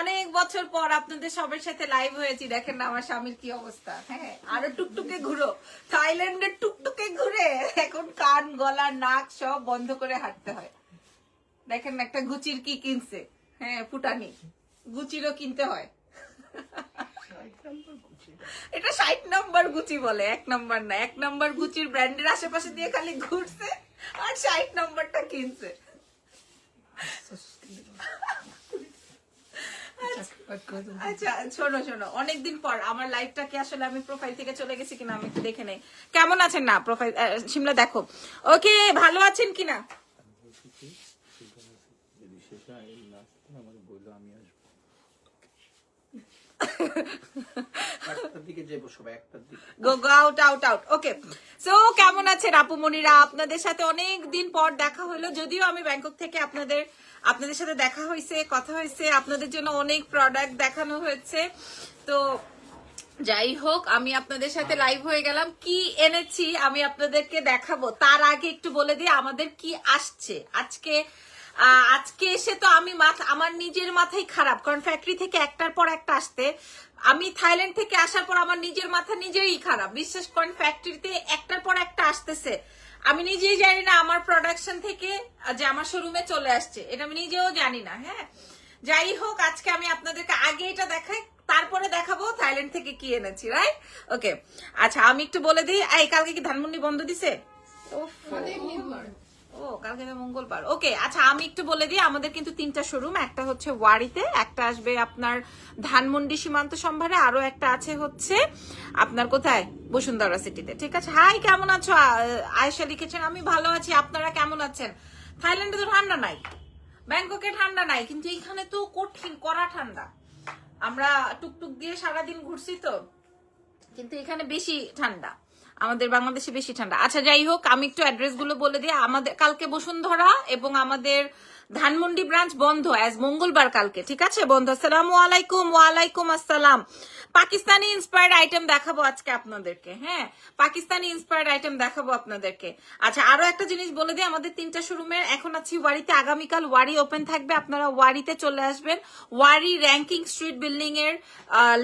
অনেক বছর পর আপনাদের সবার সাথে লাইভ হয়েছি। দেখেন না আমার স্বামীর কি অবস্থা। হ্যাঁ, আরো টুকটুকে ঘুরো, থাইল্যান্ডের টুকটুকে ঘুরে এখন কান গলা নাক সব বন্ধ করে হাঁটতে হয়। দেখেন না একটা গুচির কি কিনছে। হ্যাঁ, ফুটানি গুচিরও কিনতে হয়। এটা 60 নম্বর গুচি বলে, 1 নম্বর না। 1 নম্বর গুচির ব্র্যান্ডের আশেপাশে দিয়ে খালি ঘুরছে আর 60 নম্বরটা কিনছে। আচ্ছা শোনো শোনো, অনেকদিন পর আমার লাইভটাকে আসলে আমি প্রোফাইল থেকে চলে গেছি কিনা আমি একটু দেখে নেই। কেমন আছেন না প্রোফাইল শিমলা দেখো। ওকে, ভালো আছেন কিনা? কেমন আছেন আপু মনিরা? আপনাদের সাথে অনেক দিন পর দেখা হলো, যদিও আমি ব্যাংকক থেকে আপনাদের সাথে দেখা হয়েছে, কথা হয়েছে, আপনাদের জন্য অনেক প্রোডাক্ট দেখানো হয়েছে। তো যাই হোক, আমি আপনাদের সাথে লাইভ হয়ে গেলাম। কি এনেছি আমি আপনাদেরকে দেখাবো, তার আগে একটু বলে দিই আমাদের কি আসছে আজকে এসে তো আমি আমার নিজের মাথাই খারাপ, কারণ ফ্যাক্টরি থেকে একটার পর একটা আসতে, আমি থাইল্যান্ড থেকে আসার পর আমার নিজের মাথা নিজেরই খারাপ। বিশেষ করেন ফ্যাক্টরিতে একটার পর একটা আসতেছে, আমি নিজেই জানি না আমার প্রোডাকশন থেকে যে আমার শোরুমে চলে আসছে, এটা আমি নিজেও জানি না। হ্যাঁ, যাই হোক, আজকে আমি আপনাদেরকে আগে এটা দেখাই, তারপরে দেখাবো থাইল্যান্ড থেকে কি এনেছি, রাইট? ওকে, আচ্ছা আমি একটু বলে দিই, এই কালকে কি ধানমন্ডি বন্ধ দিছে? ও, কালকে তো মঙ্গলবার। ওকে, আচ্ছা আমি একটু বলে দিই, আমাদের কিন্তু 3টা শোরুম, একটা হচ্ছে ওয়ারিতে, একটা আসবে আপনার ধানমন্ডি সীমান্ত সম্ভারে, আরো একটা আছে হচ্ছে আপনার কোথায়, বসুন্ধরা সিটিতে। ঠিক আছে, হাই কেমন আছো? আয়েশা লিখেছেন আমি ভালো আছি, আপনারা কেমন আছেন? থাইল্যান্ডে তো ঠান্ডা নাই, ব্যাংককে ঠান্ডা নাই, কিন্তু এখানে তো কঠিন কড়া ঠান্ডা। আমরা টুকটুক দিয়ে সারাদিন ঘুরছি তো, কিন্তু এখানে বেশি ঠান্ডা, আমাদের বাংলাদেশে বেশি ঠান্ডা। আচ্ছা যাই হোক, আমি একটু অ্যাড্রেস গুলো বলে দিই। আমাদের কালকে বসুন্ধরা এবং আমাদের ধানমন্ডি ব্রাঞ্চ বন্ধ, অ্যাজ মঙ্গলবার কালকে, ঠিক আছে, বন্ধ। আসসালামু আলাইকুম। ওয়ালাইকুম আসসালাম। পাকিস্তানি ইন্সপায়ার্ড আইটেম দেখাবো আজকে আপনাদেরকে। হ্যাঁ, পাকিস্তানি ইন্সপায়ার্ড আইটেম দেখাবো আপনাদেরকে। আচ্ছা আরো একটা জিনিস বলে দিই, আমাদের 3টা শোরুমের এখন আছি ওয়ারিতে, আগামীকাল ওয়ারি ওপেন থাকবে, আপনারা ওয়ারিতে চলে আসবেন। Wari Rankin street building level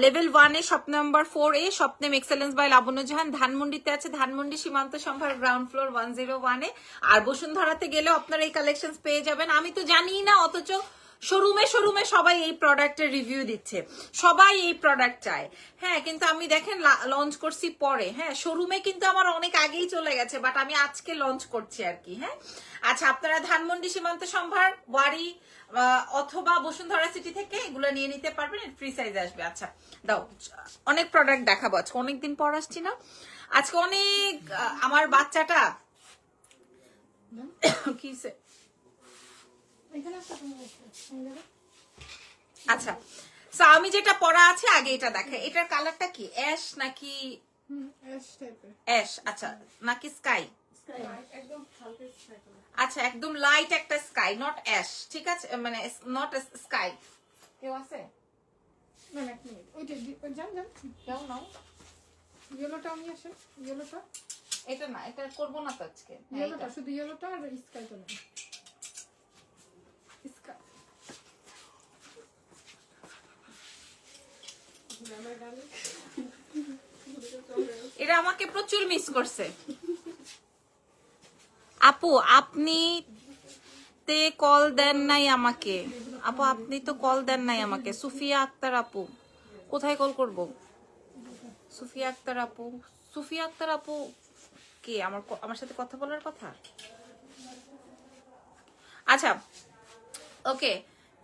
লেভেল 1-এ শপ নাম্বার 4-এ, স্বপ্নেম এক্সেলেন্স বাই লাবণ্য জাহান। ধানমন্ডিতে আছে ধানমন্ডি সীমান্ত সম্ভার গ্রাউন্ড ফ্লোর 101-এ। আর বসুন্ধরাতে গেলেও আপনারা এই কালেকশন পেয়ে যাবেন। আমি তো জানি না, অথচ শোরুমে শোরুমে সবাই এই প্রোডাক্টের রিভিউ দিচ্ছে, সবাই এই প্রোডাক্ট চায়। হ্যাঁ, কিন্তু আমি দেখেন লঞ্চ করছি পরে। হ্যাঁ, শোরুমে কিন্তু আমার অনেক আগেই চলে গেছে, বাট আমি আজকে লঞ্চ করছি আর কি। হ্যাঁ, আচ্ছা আপনারা ধানমন্ডি সীমান্ত সম্ভার, ওয়ারি অথবা বসুন্ধরা সিটি থেকে এগুলো নিয়ে নিতে পারবেন, ফ্রি সাইজ আসবে। আচ্ছা দাও, অনেক প্রোডাক্ট দেখাবো আজকে, অনেকদিন পর আসছি না আজকে। অনেক আমার বাচ্চাটা কিসে, আচ্ছা আমি যেটা পরা আছে আগে এটা দেখাই। এটার কালারটা কি, অ্যাশ নাকি অ্যাশ? আচ্ছা, নাকি স্কাই? আচ্ছা একদম লাইট একটা স্কাই, নট অ্যাশ, ঠিক আছে, মানে নট স্কাই। কেউ আছে? এটা না, এটা করবো না তো আজকে, শুধু ইয়েলোটা আর স্কাইটা না। এরা আমাকে প্রচুর মিস করছে। আপু আপনি তে কল দেন নাই আমাকে, আপু আপনি তো কল দেন নাই আমাকে। সুফিয়া আক্তার আপু, কোথায় কল করব? সুফিয়া আক্তার আপু, সুফিয়া আক্তার আপু কে? আমার সাথে কথা বলার কথা। আচ্ছা ওকে,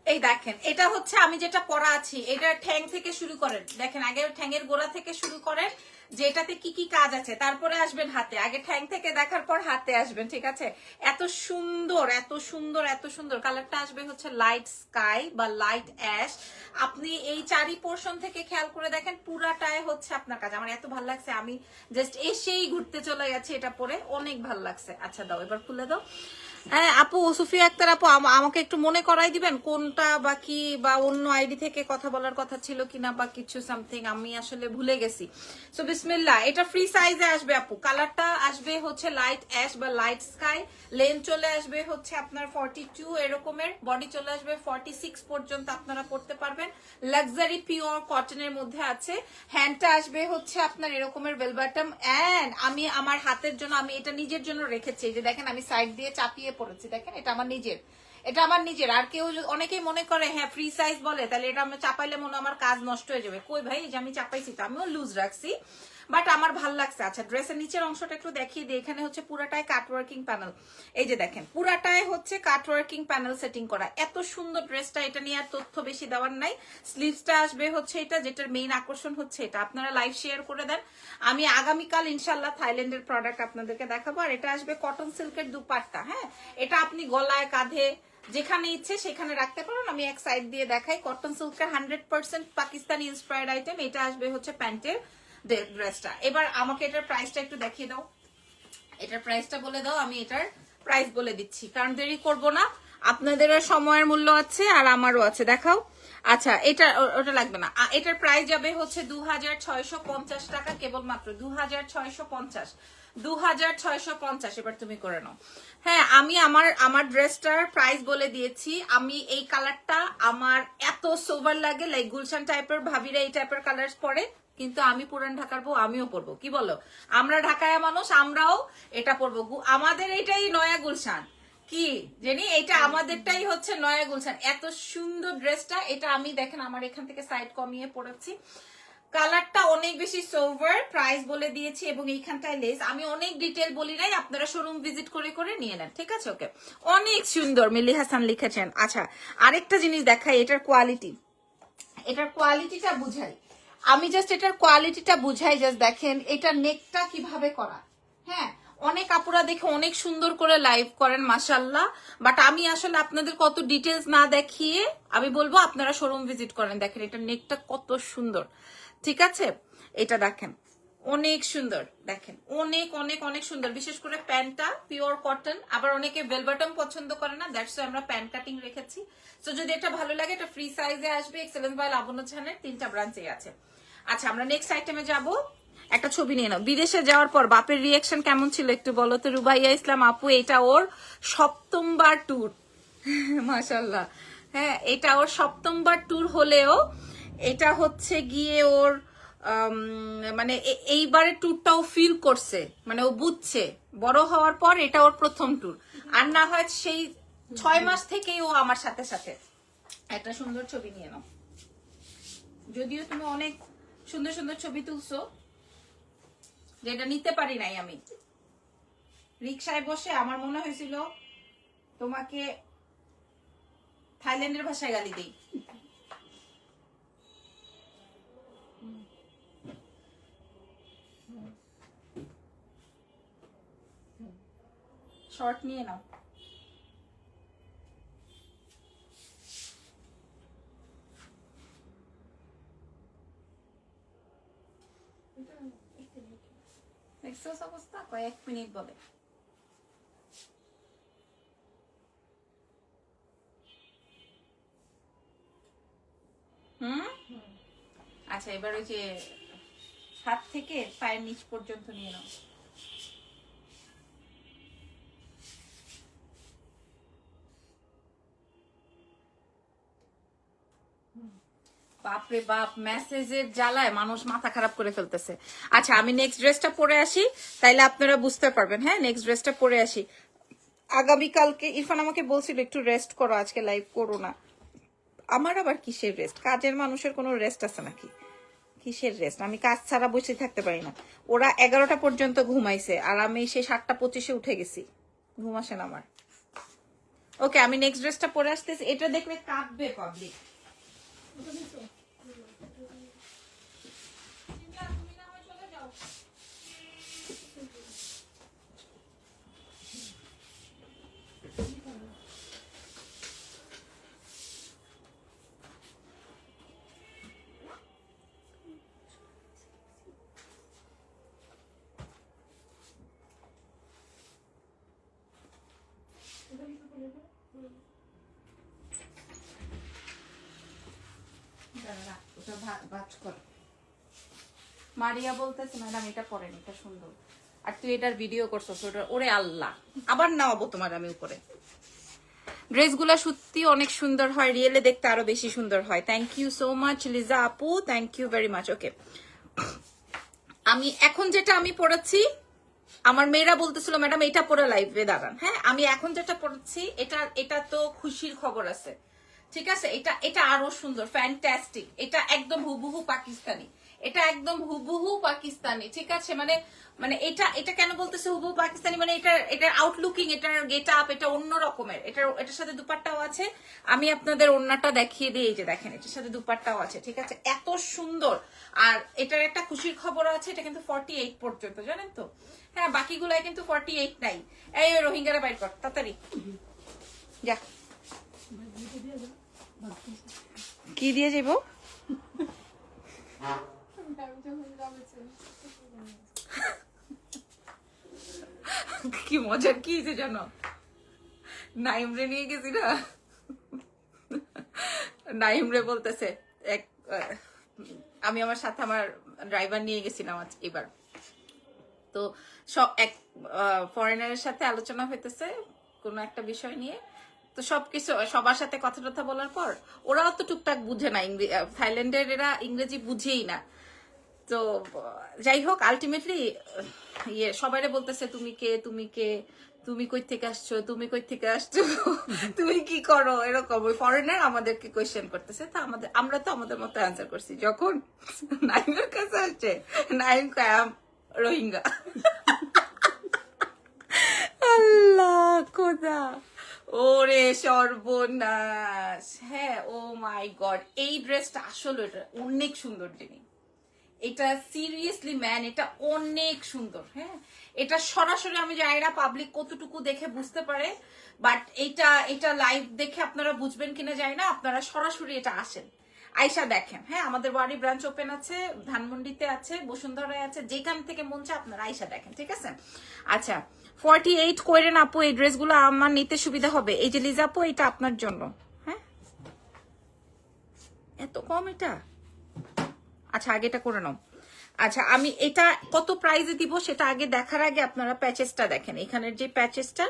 এই দেখেন এটা হচ্ছে আমি যেটা পরা আছি, এটা ঠ্যাং থেকে শুরু করেন, দেখেন আগে ঠ্যাংয়ের গোড়া থেকে শুরু করেন যে এটাতে কি কি কাজ আছে, তারপরে আসবেন হাতে। আগে ঠ্যাং থেকে দেখার পর হাতে আসবেন, ঠিক আছে? এত সুন্দর এত সুন্দর এত সুন্দর। কালারটা আসবে হচ্ছে লাইট স্কাই বা লাইট অ্যাশ। আপনি এই চারি পোর্শন থেকে খেয়াল করে দেখেন, পুরাটায় হচ্ছে আপনার কাজ। আমার এত ভালো লাগছে, আমি জাস্ট এসেই ঘুরতে চলে গেছি এটা পরে, অনেক ভালো লাগছে। আচ্ছা দাও, এবার খুলে দাও। হ্যাঁ আপু, সুফিয়া আক্তার আপু, আমাকে একটু মনে করাই দিবেন কোনটা বাকি, বা অন্য আইডি থেকে কথা বলার কথা ছিল কিনা বা কিছু সামথিং, আমি আসলে ভুলে গেছি। সো বিসমিল্লাহ, এটা ফ্রি সাইজে আসবে আপু। কালারটা আসবে হচ্ছে লাইট অ্যাশ বা লাইট স্কাই। লেন্থ চলে আসবে হচ্ছে আপনার 42 এরকমের, বডি চলে আসবে 46 পর্যন্ত আপনারা পড়তে পারবেন। লাক্সারি পিওর কটনের মধ্যে আছে। হ্যান্ডটা আসবে হচ্ছে আপনার এরকমের বেলবাটম। এন্ড আমি আমার হাতের জন্য, আমি এটা নিজের জন্য রেখেছি, এই যে দেখেন আমি সাইড দিয়ে চাপিয়ে পড়েছি, দেখেন এটা আমার নিজের, এটা আমার নিজের। আর কেউ অনেকেই মনে করে হ্যাঁ ফ্রি সাইজ বলে, তাহলে এটা আমি চাপাইলে মনে হয় আমার কাজ নষ্ট হয়ে যাবে। কই ভাই, এই যে আমি চাপাইছি তো, আমিও লুজ রাখছি, বাট আমার ভাল লাগছে। আচ্ছা, ড্রেসের নিচের অংশটা একটু দেখিয়ে দিই। এখানে হচ্ছে পুরাটাই কাটওয়ার্কিং প্যানেল, এই যে দেখেন পুরাটাই হচ্ছে কাটওয়ার্কিং প্যানেল সেটিং করা। এত সুন্দর ড্রেসটা, এটা নিয়ে আর তথ্য বেশি দেওয়ার নাই। স্লিভসটা আসবে হচ্ছে এটা, যেটার মেইন আকর্ষণ হচ্ছে এটা। আপনারা লাইভ শেয়ার করে দেন, আমি আগামীকাল ইনশাল্লাহ থাইল্যান্ডের প্রোডাক্ট আপনাদেরকে দেখাবো। আর এটা আসবে কটন সিল্কের দুপাট্টা। হ্যাঁ, এটা আপনি গলায়, কাঁধে, যেখানে ইচ্ছে সেখানে রাখতে পারেন। আমি এক সাইড দিয়ে দেখাই। কটন সিল্কের 100% পাকিস্তানি ইন্সপায়ার্ড আইটেম। এটা আসবে হচ্ছে প্যান্টের ড্রেসটা। এবার আমাকে এটার প্রাইসটা একটু দেখিয়ে দাও, এটার প্রাইসটা বলে দাও। আমি এটার প্রাইস বলে দিচ্ছি, কারণ দেরি করবো না, আপনাদের সময়ের মূল্য আছে আর আমারও আছে। দেখাও। আচ্ছা, এটা ওটা লাগবে না। এটার প্রাইস যাবে হচ্ছে 2650 টাকা, কেবলমাত্র 2650, 2650। এবার তুমি করে নাও। হ্যাঁ, আমি আমার ড্রেসটার প্রাইস বলে দিয়েছি। আমি এই কালারটা আমার এত সোভার লাগে, লাইক গুলশান টাইপের ভাবিরা এই টাইপের কালার পরে, কিন্তু আমি পুরান ঢাকার বউ, আমিও পরবো। কি বলো, আমরা ঢাকায় মানুষ, আমরাও এটা পরবো। আমাদের এটাই নয়া গুলশান, কি জানি, এটা আমাদেরটাই হচ্ছে নয়া গুলশান। এত সুন্দর ড্রেসটা, এটা আমি দেখেন আমার এখান থেকে সাইড কমিয়ে পড়েছি। কালারটা অনেক বেশি সোভার, প্রাইস বলে দিয়েছি, এবং এইখানটায় লেস। আমি অনেক ডিটেল বলি নাই, আপনারা শোরুম ভিজিট করে করে নিয়ে নেন, ঠিক আছে? ওকে, অনেক সুন্দর মিলি হাসান লিখেছেন। আচ্ছা, আরেকটা জিনিস দেখাই, এটার কোয়ালিটি, এটার কোয়ালিটিটা বুঝাই। আমি জাস্ট এটার কোয়ালিটিটা বুঝাই, জাস্ট দেখেন এটা নেকটা কিভাবে করা। হ্যাঁ, অনেক আপুরা দেখে অনেক সুন্দর করে লাইভ করেন মাশাল্লাহ, বাট আমি আসলে আপনাদের কত ডিটেলস না দেখিয়ে আমি বলবো আপনারা শোরুম ভিজিট করেন। দেখেন এটা নেকটা কত সুন্দর, ঠিক আছে? এটা দেখেন অনেক সুন্দর, দেখেন অনেক অনেক অনেক সুন্দর। বিশেষ করে প্যান্টটা পিওর কটন, আবার অনেকে বেলবটম পছন্দ করে না, দ্যাটস আমরা প্যান্ট কাটিং রেখেছি। তো যদি এটা ভালো লাগে, এটা ফ্রি সাইজে আসবে। এক্সেলেন্স বাই লাবণ্য চ্যানেল 3টা ব্রাঞ্চে আছে। আচ্ছা, আমরা নেক্সট আইটেমে যাব। একটা ছবি নিয়ে নাও। বিদেশে যাওয়ার পর বাপের রিয়াকশন কেমন ছিল একটু বলো তো। রুবাইয়া ইসলাম আপু, এটা ওর 7বার ট্যুর। মাশাল্লাহ। হ্যাঁ, এটা ওর 7বার ট্যুর হলেও এটা হচ্ছে গিয়ে ওর মানে এইবারের ট্যুরটাও ফিল করছে, মানে ও বুঝছে বড় হওয়ার পর এটা ওর প্রথম ট্যুর। আর না হয় সেই 6 মাস থেকেই ও আমার সাথে সাথে। একটা সুন্দর ছবি নিয়ে নাও, যদিও তুমি অনেক সুন্দর সুন্দর ছবি তুলছো, যেটা নিতে পারি নাই আমি। রিক্সায় বসে আমার মনে হয়েছিল তোমাকে থাইল্যান্ডের ভাষায় গালি দেই। শর্ট নিয়ে নাও। অবস্থা কয়েক মিনিট বলে। আচ্ছা, এবার ওই যে হাত থেকে পায়ের নিচ পর্যন্ত নিয়ে নাও। বাপরে বাপ, মেসেজের জ্বালায় মানুষ মাথা খারাপ করে ফেলতেছে। আচ্ছা, আমি নেক্সট ড্রেসটা পরে আসি, তাইলে আপনারা বুঝতে পারবেন। হ্যাঁ, নেক্সট ড্রেসটা পরে আসি। আগামীকালকে ইরফান আমাকে বলছিল একটু রেস্ট করো, আজকে লাইভ করো না। আমার আবার কিসের রেস্ট? কাজের মানুষের কোনো রেস্ট আছে নাকি? কিসের রেস্ট? আমি কাজ ছাড়া বসে থাকতে পারি না। ওরা 11টা পর্যন্ত ঘুমাইছে, আর আমি সেই 7টা 25-এ উঠে গেছি। ঘুম আসেন আমার। ওকে, আমি নেক্সট ড্রেসটা পরে আসতেছি। এটা দেখলে কাঁদবে পাবলিক। ওটা ভাঁজ কর। মারিয়া বলতেছে ম্যাডাম এটা পরেন, এটা সুন্দর, আর তুই এটার ভিডিও করছস ওটা। ওরে আল্লাহ, আবার নামাবো তোমার আমি উপরে। ড্রেসগুলা সত্যি অনেক সুন্দর হয়, রিয়েলে দেখতে আরো বেশি সুন্দর হয়। Thank you so much Liza আপু, thank you very much. Okay, আমি এখন যেটা আমি পড়েছি, আমার মেয়েরা বলতেছিল ম্যাডাম এটা পরে লাইভে দাঁড়ান। হ্যাঁ, আমি এখন যেটা পড়েছি এটা তো খুশির খবর আছে, ঠিক আছে। এটা আরো সুন্দর, ফ্যান্টাস্টিক। এটা একদম হুবহু পাকিস্তানি, এটা একদম হুবহু পাকিস্তানি, ঠিক আছে। মানে মানে এটা কেন বলতেছে হুবহু পাকিস্তানি, মানে এটার আউটলুকিং, এটার গেট আপ, এটা অন্য রকমের। এটার সাথে দুপাট্টাও আছে। আমি আপনাদের ওড়নাটা দেখিয়ে দিই, এই যে দেখেন, এটার সাথে দুপাট্টাও আছে, ঠিক আছে। এত সুন্দর। আর এটার একটা খুশির খবর আছে, এটা কিন্তু 48 পর্যন্ত, জানেন তো। হ্যাঁ, বাকিগুলাই কিন্তু 48 নাই। এই রোহিঙ্গারা বাইর কর তাড়াতাড়ি, যা। কি দিয়ে যাবো? কি মজার কি যে জানো, নাইমরে নিয়ে গেছি না, নাইমরে বলতেছে আমি আমার সাথে আমার ড্রাইভার নিয়ে গেছিলাম এবার। তো সব এক ফরেনারের সাথে আলোচনা হইতেছে কোনো একটা বিষয় নিয়ে। তো সবকিছু সবার সাথে কথা টথা বলার পর ওরাও তো টুকটাক বুঝে না, থাইল্যান্ডের এরা ইংরেজি বুঝেই না। তো যাই হোক, আলটিমেটলি সবাইরে বলতেছে তুমি কে, তুমি কে, তুমি কই থেকে আসছো, তুমি কই থেকে আসছো, তুমি কি করো, এরকম। ওই ফরেনার আমাদেরকে কোয়েশ্চেন করতেছে। তা আমরা তো আমাদের মতো অ্যান্সার করছি। যখন নাইমের কাছে আসছে, নাইম কায়াম রোহিঙ্গা। আল্লাহ খোদা, ওরে সর্বনাশ। হ্যাঁ, ও মাই গড, এই ড্রেসটা আসলে এটা অনেক সুন্দর জিনিস। এটা সিরিয়াসলি ম্যান, এটা অনেক সুন্দর। হ্যাঁ, এটা সরাসরি আমি জানি না পাবলিক কতটুকু দেখে বুঝতে পারে, বাট এটা লাইভ দেখে আপনারা বুঝবেন কিনা জানি না। আপনারা সরাসরি এটা আসেন, আইসা দেখেন। হ্যাঁ, আমাদের বাড়ি ব্রাঞ্চ ওপেন আছে, ধানমন্ডিতে আছে, বসুন্ধরায় আছে, যেখান থেকে মন চায় আপনারা আইসা দেখেন, ঠিক আছে। আচ্ছা, 48 কইরেন আপু, এই ড্রেসগুলো আমার নিতে সুবিধা হবে। এই যে লিজা আপু, এটা আপনার জন্য। হ্যাঁ, এত কম এটা। আচ্ছা, আগে এটা করে নাও। আচ্ছা, আমি এটা কত প্রাইসে দিব সেটা আগে দেখার আগে আপনারা প্যাচেসটা দেখেন। এখানের যে প্যাচেসটা,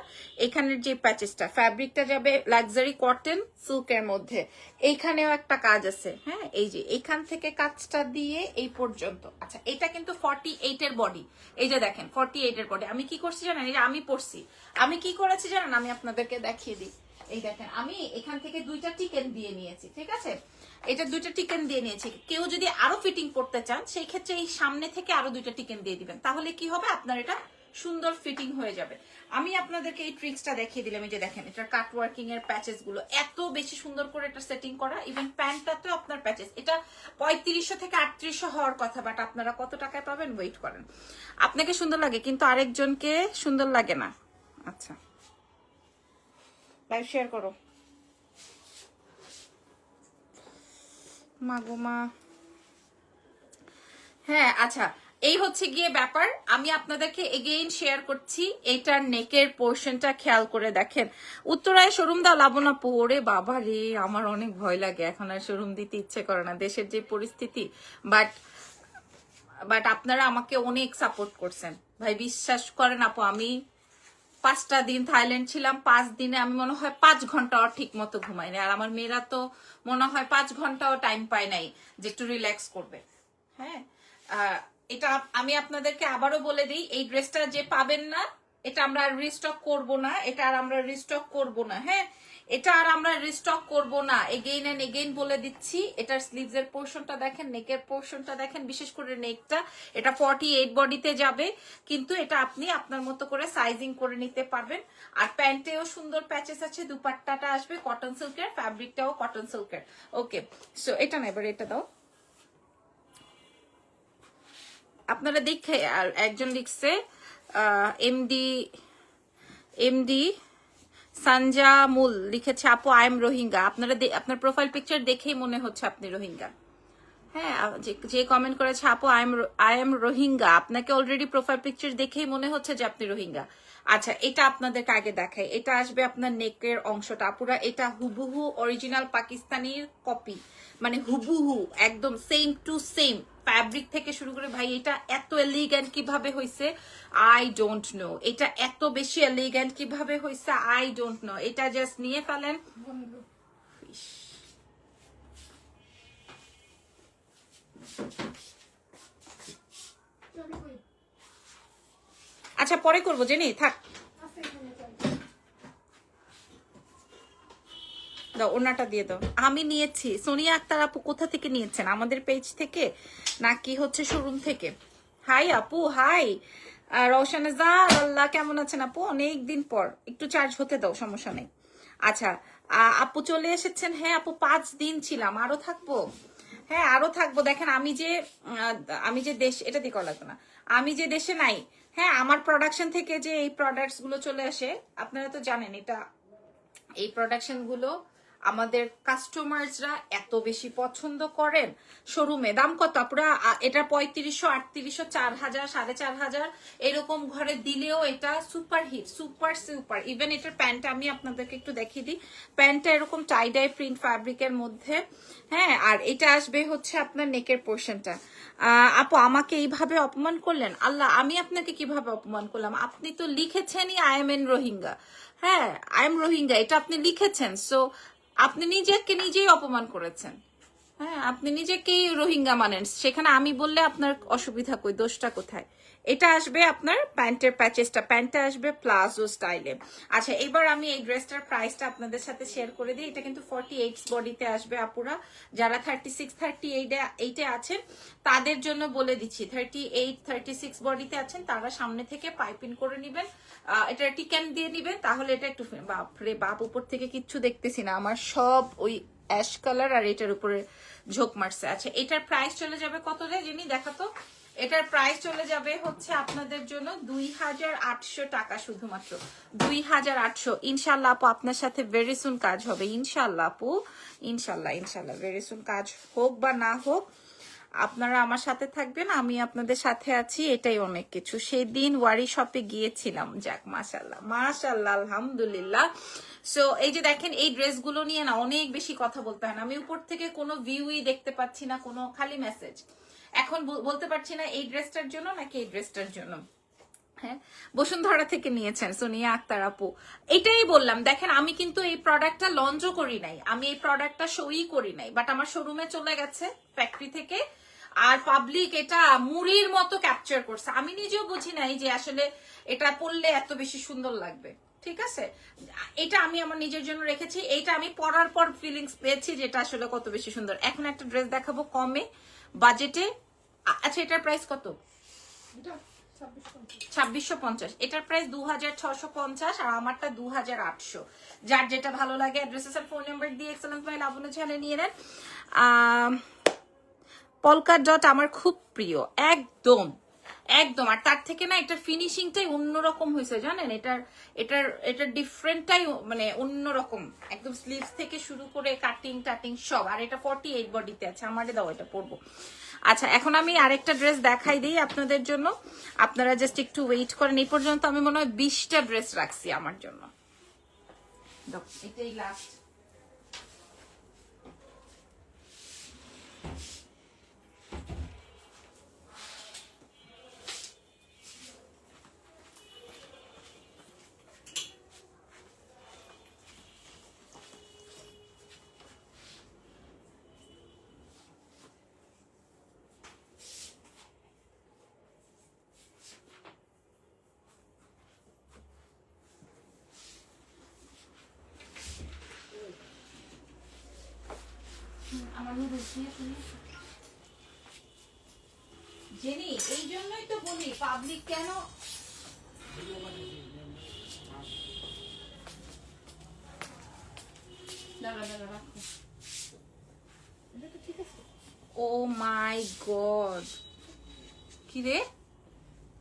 এখানের যে প্যাচেসটা, ফ্যাব্রিকটা যাবে লাক্সারি কটন সিল্কের মধ্যে। এইখানেও একটা কাজ আছে। হ্যাঁ, এই যে এইখান থেকে কাজটা দিয়ে এই পর্যন্ত। আচ্ছা, এটা কিন্তু 48 এর বডি। এই যে দেখেন 48 এর বডি। আমি কি করছি জানেন, এই যে আমি পরছি, আমি কি করেছি জানেন, আমি আপনাদেরকে দেখিয়ে দিই। এই দেখেন, আমি এখান থেকে 2টা টিকেন দিয়ে নিয়েছি, ঠিক আছে। এটা 2টা টিকেন দিয়ে নিয়েছি। কেউ যদি আরো ফিটিং করতে চান, সেই ক্ষেত্রে এই সামনে থেকে আরো 2টা টিকেন দিয়ে দিবেন। তাহলে কি হবে, আপনার এটা সুন্দর ফিটিং হয়ে যাবে। আমি আপনাদেরকে এই ট্রিক্সটা দেখিয়ে দিলাম। এই যে দেখেন, এটার কাট ওয়ার্কিং এর প্যাচেস গুলো এত বেশি সুন্দর করে এটা সেটিং করা। ইভেন প্যান্টটাতেও আপনার প্যাচেস। এটা 3500 থেকে 3800 হওয়ার কথা, বাট আপনারা কত টাকায় পাবেন ওয়েট করেন। আপনাকে সুন্দর লাগে কিন্তু আরেকজনকে সুন্দর লাগে না। আচ্ছা, লাইভ শেয়ার করো। মাগুমা, হ্যাঁ। আচ্ছা, এই হচ্ছে গিয়ে ব্যাপার। আমি আপনাদেরকে এগেইন শেয়ার করছি। এইটার নেকের পোর্শনটা খেয়াল করে দেখেন। উত্তরায় শোরুম দাও লাবণা, পরে বাবা রে, আমার অনেক ভয় লাগে, এখন আর শোরুম দিতে ইচ্ছে করে না, দেশের যে পরিস্থিতি। বাট আপনারা আমাকে অনেক সাপোর্ট করছেন ভাই, বিশ্বাস করেন আপু। আমি 5টা দিন থাইল্যান্ড ছিলাম, 5 দিনে আমি মনে হয় 5 ঘন্টাও ঠিক মতো ঘুমাইনি। আর আমার মেয়েরা তো মনে হয় 5 ঘন্টাও টাইম পায় নাই যে একটু রিল্যাক্স করবে। হ্যাঁ, এটা আমি আপনাদেরকে আবারও বলে দিই, এই ড্রেসটা যে পাবেন না, এটা আমরা রিস্টক করব না, এটা আর আমরা রিস্টক করব না। হ্যাঁ, এটা আর আমরা রিস্টক করব না, এগেইন এন্ড এগেইন বলে দিচ্ছি। এটার স্লিভস এর পোর্শনটা দেখেন, নেকের পোর্শনটা দেখেন, বিশেষ করে নেকটা। এটা 48 বডিতে যাবে, কিন্তু এটা আপনি আপনার মতো করে সাইজিং করে নিতে পারবেন। আর প্যান্টেও সুন্দর প্যাচেস আছে, দুপাট্টাটা আসবে কটন সিল্কের, ফ্যাব্রিকটাও কটন সিল্কের। ওকে, সো এটা না, এবার এটা দাও। আপনারা দেখে, আর একজন লিখছে এমডি সানজামুল লিখেছে, আপু আই এম রোহিঙ্গা। আপনার প্রোফাইল পিকচার দেখেই মনে হচ্ছে আপনি রোহিঙ্গা। হ্যাঁ, যে কমেন্ট করেছে আপু আই এম রোহিঙ্গা, আপনাকে অলরেডি প্রোফাইল পিকচার দেখেই মনে হচ্ছে যে আপনি রোহিঙ্গা। আচ্ছা, এটা আপনাদেরকে আগে দেখাই। এটা আসবে আপনার নেকের অংশটা পুরা, এটা হুবহু অরিজিনাল পাকিস্তানির কপি, মানে হুবহু একদম সেম টু সেম ফ্যাব্রিক থেকে শুরু করে। ভাই এটা এত এলিগেন্ট কিভাবে হয়েছে আই ডোন্ট নো, এটা এত বেশি এলিগেন্ট কিভাবে হয়েছে আই ডোন্ট নো। এটা জাস্ট নিয়ে ফেলেন। আচ্ছা পরে করবো জেনি, থাক দাও, ওনাটা দিয়ে দাও। আমি নিয়েছি। সোনিয়া আক্তার আপু কোথা থেকে নিয়েছেন? আমাদের পেজ থেকে নাকি হচ্ছে শোরুম থেকে? হাই আপু, হাই রওশানেজা, আল্লাহ কেমন আছেন আপু? অনেক দিন পর, একটু চার্জ হতে দাও, সমস্যা নেই। আচ্ছা আপু চলে এসেছেন। হ্যাঁ আপু 5 দিন ছিলাম, আরো থাকবো। হ্যাঁ আরো থাকবো। দেখেন আমি যে দেশ, এটা দিয়ে করা লাগতো না, আমি যে দেশে নাই, হ্যাঁ আমার প্রোডাকশন থেকে যে এই প্রোডাক্টস গুলো চলে আসে, আপনারা তো জানেন এটা, এই প্রোডাকশন গুলো আমাদের কাস্টমারসরা এত বেশি পছন্দ করেন। শোরুমে দাম কত পুরা, এটা 3500, 3800, 4000, 4500 এরকম ঘরে দিলেও এটা super hit, super super. Even এটার প্যান্টটা আমি আপনাদেরকে একটু দেখিয়ে দিই। প্যান্টটা এরকম টাই ডাই প্রিন্ট ফ্যাব্রিকের মধ্যে, হ্যাঁ। আর এটা আসবে হচ্ছে আপনার নেকের পোর্শনটা। আপু আমাকে এইভাবে অপমান করলেন, আল্লাহ আমি আপনাকে কিভাবে অপমান করলাম? আপনি তো লিখেছেনই আই এম এন রোহিঙ্গা। হ্যাঁ আই এম রোহিঙ্গা, এটা আপনি লিখেছেন, সো আপনি নিজেই অপমান করেছেন। হ্যাঁ আপনি নিজেকেই রোহিঙ্গা মানেন, সেখানে আমি বললে আপনার অসুবিধা কই, দোষটা কোথায়? এটা আসবে আপনার প্যান্টের প্যাচেসটা, প্যান্টটা আসবে প্লাজো স্টাইলে। আচ্ছা এবার আমি এই ড্রেসটার প্রাইসটা আপনাদের সাথে শেয়ার করে দিই। এটা কিন্তু 48 বডিতে আসবে আপুরা, যারা 36, 38 আছেন তাদের জন্য বলে দিচ্ছি। 38, 36 বডিতে আছেন তারা সামনে থেকে পাইপিং করে নেবেন, এটা টিকেন দিয়ে নিবেন, তাহলে এটা একটু বাপরে বাপ, উপর থেকে কিচ্ছু দেখতেছি না, আমার সব ওই অ্যাশ কালার আর এটার উপরে ঝোঁক মারছে। আচ্ছা এটার প্রাইস চলে যাবে কত রে যিনি দেখাতো? এটার প্রাইস চলে যাবে হচ্ছে আপনাদের জন্য 2800 টাকা, শুধুমাত্র 2800। ইনশাল্লাহ আপু আপনার সাথে ভেরি সুন কাজ হবে, ইনশাল্লাহ আপু, ইনশাল্লাহ ইনশাল্লাহ ভেরি সুন কাজ হোক বা না হোক, আপনারা আমার সাথে থাকবেন, আমি আপনাদের সাথে আছি, এটাই অনেক কিছু। সেদিন ওয়ারি শপে গিয়েছিলাম, যাক মাশাল্লাহ মাশাল্লাহ আলহামদুলিল্লাহ। সো এই যে দেখেন এই ড্রেসগুলো নিয়ে না অনেক বেশি কথা বলতে হয় না, আমি উপর থেকে কোনো ভিউই দেখতে পাচ্ছি না, কোনো খালি মেসেজ। এখন বলতে পারছি না এই ড্রেসটার জন্য নাকি এই ড্রেসটার জন্য। হ্যাঁ বসুন্ধরা থেকে নিয়েছেন সোনিয়া আক্তার আপু, এটাই বললাম। দেখেন আমি কিন্তু এই প্রোডাক্টটা লঞ্চও করি নাই, আমি এই প্রোডাক্টটা শোই করি নাই, বাট আমার শোরুমে চলে গেছে ফ্যাক্টরি থেকে, আর পাবলিক এটা মুড়ির মতো ক্যাপচার করছে। আমি নিজেও বুঝি নাই যে আসলে এটা পরলে এত বেশি সুন্দর লাগবে। ঠিক আছে, এটা আমি আমার নিজের জন্য রেখেছি, এইটা আমি পরার পর ফিলিংস পেয়েছি যেটা আসলে কত বেশি সুন্দর। এখন একটা ড্রেস দেখাবো কমে বাজেটে। আচ্ছা এটার প্রাইস কত? 2650। এটার প্রাইস 2650 আর আমারটা 2800। যার যেটা ভালো লাগে অ্যাড্রেস আর ফোন নাম্বার দিয়ে এক্সেলেন্স ভাই লাবণ্য চ্যানেল নিয়ে নেন। পলকা ডট আমার খুব প্রিয়, একদম একদম। আর তার থেকে না এটার ফিনিশিংটাই অন্যরকম হয়েছে জানেন, এটার ডিফারেন্টটাই মানে অন্যরকম, একদম স্লিভস থেকে শুরু করে কাটিং টাটিং সব। আর এটা 48 বডিতে আছে, আমারে দাও এটা পরবো। আচ্ছা এখন আমি আরেকটা ড্রেস দেখাই দিই আপনাদের জন্য, আপনারা জাস্ট একটু ওয়েট করেন। এই পর্যন্ত আমি মনে হয় 20টা ড্রেস রাখছি আমার জন্য, এটাই লাস্ট। জেনি এই জন্যই তো বলি পাবলিক কেন ও মাই গড, কি রে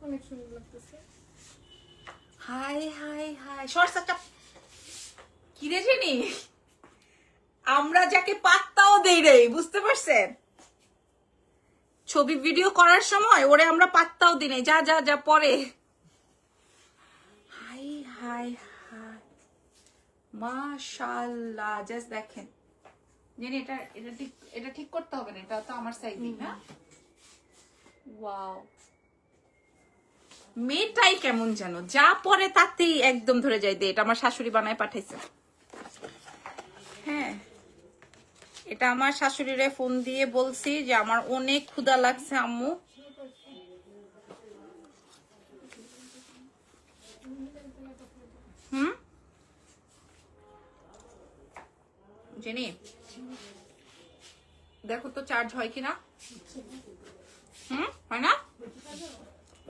অনেক সুন্দর লাগতেছে। হাই হাই হাই শর্টস একটা কি রে জেনি, আমরা যাকে পাত্তাও দেই রে, বুঝতে পারছেন? ছবি ভিডিও করার সময় ওরে আমরা পাত্তাও দিই নাই, যা যা যা পরে। হাই হাই হাই মাশাআল্লাহ, জাস্ট দেখেন জেনি, এটা ঠিক করতে হবে না, এটা তো আমার সাইজই না। ওয়াও, মেয়েটাই কেমন যেন, যা পরে তাতেই একদম ধরে যায়। এটা আমার শাশুড়ি বানায় পাঠাইছে। হ্যাঁ, এটা আমার শাশুড়িরে ফোন দিয়ে বলছি যে আমার অনেক ক্ষুধা লাগছে আম্মু। জেনি দেখো তো চার্জ হয় কিনা। হয় না?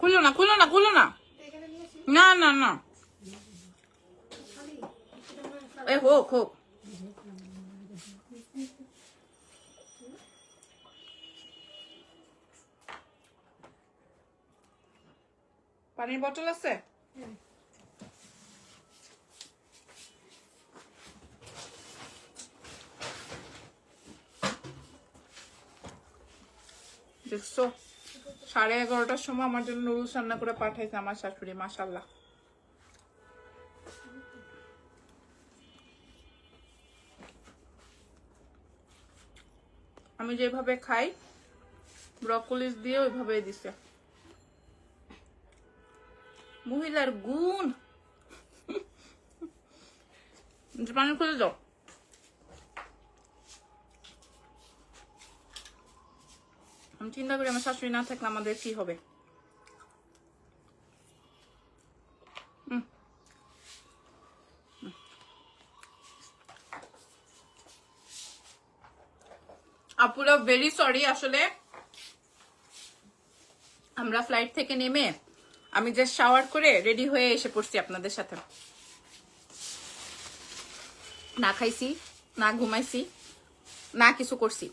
খুলো না, খুলো না, খুলো না, না না না, এ হোক হোক। পানির বোতল আছে? দেখছো 11:30টার সময় আমার জন্য নুডলস রান্না করে পাঠাইছে আমার শাশুড়ি, মাশাআল্লাহ। আমি যেভাবে খাই ব্রকলিস দিয়ে ওইভাবে দিছে। মহিলার গুণ। পানি খুলে দাও। আমি চিন্তা করি আমার শাশুড়ি না থাকলে আমাদের কি হবে। আপুরা ভেরি সরি, আসলে আমরা ফ্লাইট থেকে নেমে আমি জাস্ট শাওয়ার করে রেডি হয়ে এসে পড়ছি আপনাদের সাথে। না খাইছি, না ঘুমাইছি, না কিছু করছি।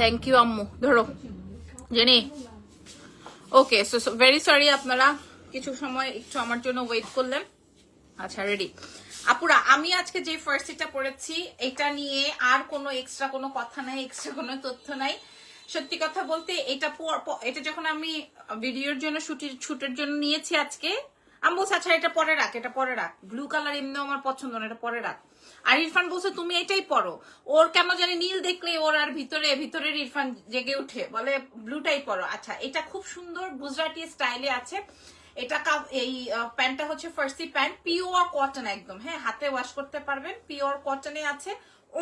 থ্যাংক ইউ আম্মু। ধরো জেনি। ওকে, সো ভেরি সরি, আপনারা কিছু সময় একটু আমার জন্য ওয়েট করলেন। আচ্ছা, রেডি আপুরা। আমি আজকে যে ফার্স্টটা পড়েছি এটা নিয়ে আর কোনো এক্সট্রা কোনো কথা নাই, এক্সট্রা কোনো তথ্য নাই। সত্যি কথা বলতে এটা যখন আমি ভিডিওর জন্য শুটের জন্য নিয়েছি আজকে, আমি বলছি আচ্ছা এটা পরে রাখ, এটা পরে রাখ, ব্লু কালার এমনিও আমার পছন্দ না, এটা পরে রাখ। আর ইরফান বলছে তুমি এটাই পরো। ওর কেন জানি নীল দেখলে ওর আর ভিতরের ইরফান জেগে উঠে, বলে ব্লুটাই পরো। আচ্ছা, এটা খুব সুন্দর গুজরাটি স্টাইলে আছে। এটা এই প্যান্টটা হচ্ছে ফার্সি প্যান্ট, পিওর কটন একদম। হ্যাঁ, হাতে ওয়াশ করতে পারবেন, পিওর কটনে আছে,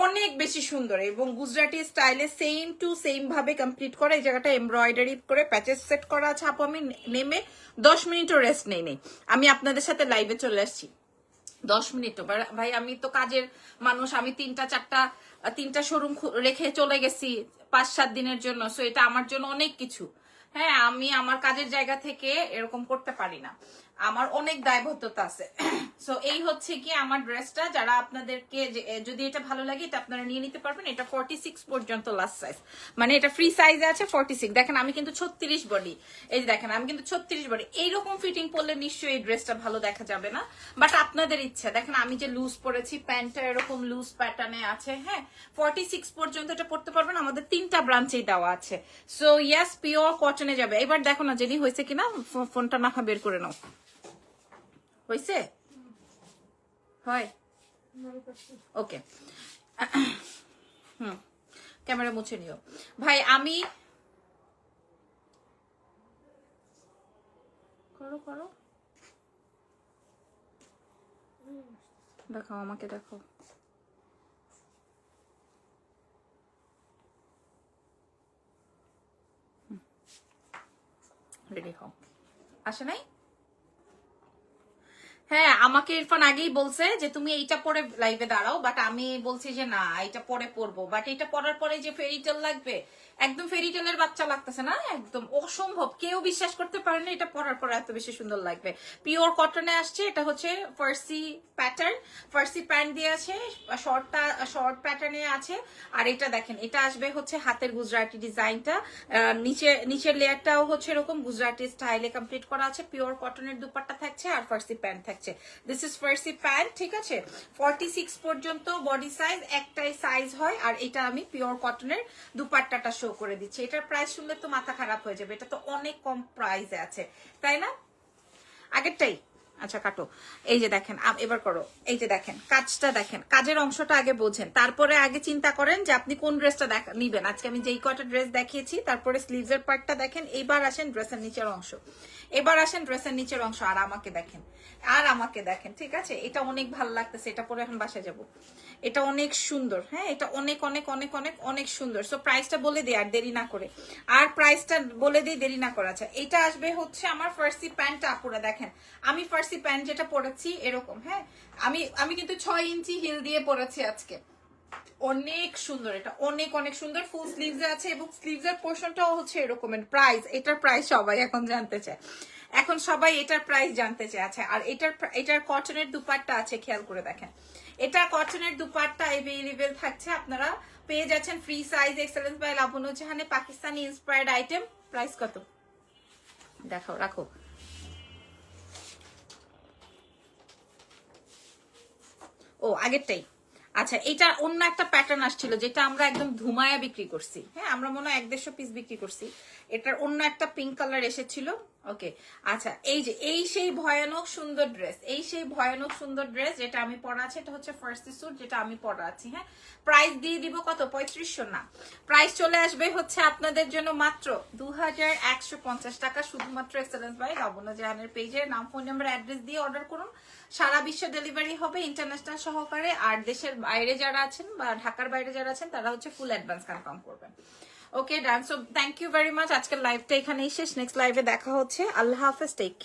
অনেক বেশি সুন্দর এবং গুজরাটি স্টাইলে সেম টু সেম ভাবে কমপ্লিট করা। এই জায়গাটা এমব্রয়ডারি করে প্যাচেস সেট করা আছে। আপু আমি নেমে 10 মিনিটও রেস্ট নেই, আমি আপনাদের সাথে লাইভে চলে আসছি। 10 মিনিটও ভাই, আমি তো কাজের মানুষ, আমি 3টা শোরুম রেখে চলে গেছি 5-7 দিনের জন্য। সো এটা আমার জন্য অনেক কিছু। হ্যাঁ, আমি আমার কাজের জায়গা থেকে এরকম করতে পারি না, আমার অনেক দায়বদ্ধতা আছে। সো এই হচ্ছে কি আমার ড্রেসটা। যারা আপনাদেরকে যদি এটা ভালো লাগে এটা আপনারা নিয়ে নিতে পারবেন। এটা 46 পর্যন্ত লাস্ট সাইজ, মানে এটা ফ্রি সাইজে আছে 46। দেখেন আমি কিন্তু 36 বডি, এই যে দেখেন আমি কিন্তু 36 বডি। এইরকম ফিটিং পরলে নিশ্চয়ই এই ড্রেসটা ভালো দেখা যাবে না, বাট আপনাদের ইচ্ছা। দেখেন আমি যে লুজ পরেছি, প্যান্টটা এরকম লুজ প্যাটার্নে আছে। হ্যাঁ, 46 পর্যন্ত এটা পড়তে পারবেন, আমাদের 3টা ব্রাঞ্চেই দেওয়া আছে। সো ইয়াস, পিওর কটনে যাবে। এবার দেখো না জেনি হয়েছে কিনা, ফোনটা না বের করে নাও। হয়েছে? হয়? ওকে, ক্যামেরা মুছে নিও ভাই। আমি করো করো, দেখাও আমাকে, দেখাও। রেডি হও। আসে নাই? হ্যাঁ, আমাকে ইরফান আগেই বলছে যে তুমি এইটা পরে লাইভে দাঁড়াও, বাট আমি বলছি যে না, এটা পরে পরবো। বাট এটা পরার পরে যে ফেরিটেল লাগবে, একদম ফেরিটেলের বাচ্চা লাগতেছে না, একদম অসম্ভব। কেউ বিশ্বাস করতে পারে না এটা পরার পরে এত বেশি সুন্দর লাগবে। পিওর কটনে আসছে, এটা হচ্ছে ফার্সি প্যাটার্ন, ফার্সি প্যান্ট দিয়ে আছে, শর্ট প্যাটার্নে আছে। আর এটা দেখেন, এটা আসবে হচ্ছে হাতের গুজরাটি ডিজাইনটা, নিচের লেয়ারটাও হচ্ছে এরকম গুজরাটি স্টাইলে কমপ্লিট করা আছে। পিওর কটনের দুপাট্টা থাকছে আর ফার্সি প্যান্ট থাকছে। থাকছে। দিস ইজ ফার্সি প্যান্ট, ঠিক আছে? 46 পর্যন্ত বডি সাইজ, একটাই সাইজ হয়। আর এটা আমি পিওর কটনের দুপাট্টাটা শো করে দিচ্ছি। এটার প্রাইস শুনলে তো মাথা খারাপ হয়ে যাবে, এটা তো অনেক কম প্রাইসে আছে, তাই না? আগেরটাই আচ্ছা কাটো। এই যে দেখেন, এবার করো। এই যে দেখেন কাজটা, দেখেন কাজের অংশটা আগে বোঝেন, তারপরে আগে চিন্তা করেন যে আপনি কোন ড্রেসটা নিবেন। আজকে আমি যেই কয়টা ড্রেস দেখিয়েছি, তারপরে স্লিভসের পার্টটা দেখেন। এইবার আসেন ড্রেসের নিচের অংশ, এবার আসেন ড্রেসের নিচের অংশ। আর আমাকে দেখেন, আর আমাকে দেখেন, ঠিক আছে? এটা অনেক ভালো লাগতেছে, এটা পরে এখন বাসায় যাব। এটা অনেক সুন্দর, হ্যাঁ, এটা অনেক অনেক অনেক অনেক অনেক সুন্দর। সো প্রাইসটা বলে দিই আর দেরি না করে, আর প্রাইসটা বলে দিই দেরি না করে। আচ্ছা, এটা আসবে হচ্ছে আমার ফার্সি প্যান্টটা। আপুরা দেখেন, আমি ফার্সি প্যান্ট যেটা পরেছি এরকম, হ্যাঁ, আমি কিন্তু 6 ইঞ্চি হিল দিয়ে পরেছি আজকে। অনেক সুন্দর, এটা অনেক অনেক সুন্দর। ফুল স্লিভস আছে এবং স্লিভসের পোর্শনটাও হচ্ছে এরকমের। প্রাইস, এটার প্রাইস সবাই এখন জানতে চায়, এখন সবাই এটার প্রাইস জানতে চায়। আচ্ছা, আর এটার কটনের দুপাট্টা আছে, খেয়াল করে দেখেন। এটা কটনের দুপাট্টা এভেলেবেল থাকছে, আপনারা পেয়ে যাচ্ছেন free size, excellence by Labonno জাহানে, পাকিস্তানি ইন্সপায়ার্ড আইটেম। প্রাইস কত দেখাও, রাখো। ও আগেরটাই। আচ্ছা, এটা অন্য একটা প্যাটার্ন আসছিল যেটা আমরা একদম ধুমায়া বিক্রি করছি, হ্যাঁ, আমরা মনে হয় 150 পিস বিক্রি করছি। এটার অন্য একটা পিঙ্ক কালার এসেছিল। ওকে, আচ্ছা, এই যে এই সেই ভয়ানক সুন্দর ড্রেস, এই সেই ভয়ানক সুন্দর ড্রেস যেটা আমি পরা আছে, এটা হচ্ছে ফার্সি স্যুট যেটা আমি পরা আছি, হ্যাঁ। প্রাইস দিয়ে দিব কত? 3500 না, প্রাইস চলে আসবে হচ্ছে আপনাদের জন্য মাত্র 2150 টাকা, শুধুমাত্র এক্সেলেন্স বাই লাবণ্য জাহানের পেজে। নাম, ফোন নাম্বার, অ্যাড্রেস দিয়ে অর্ডার করুন। সারা বিশ্বে ডেলিভারি হবে, ইন্টারন্যাশনাল সহকারে। আর দেশের বাইরে যারা আছেন বা ঢাকার বাইরে যারা আছেন তারা হচ্ছে ফুল অ্যাডভান্স কনফার্ম করবেন। Okay done. So thank you very much. আজকের লাইভটা এখানেই শেষ, নেক্সট লাইভে দেখা হচ্ছে। আল্লাহ হাফেজ, টেক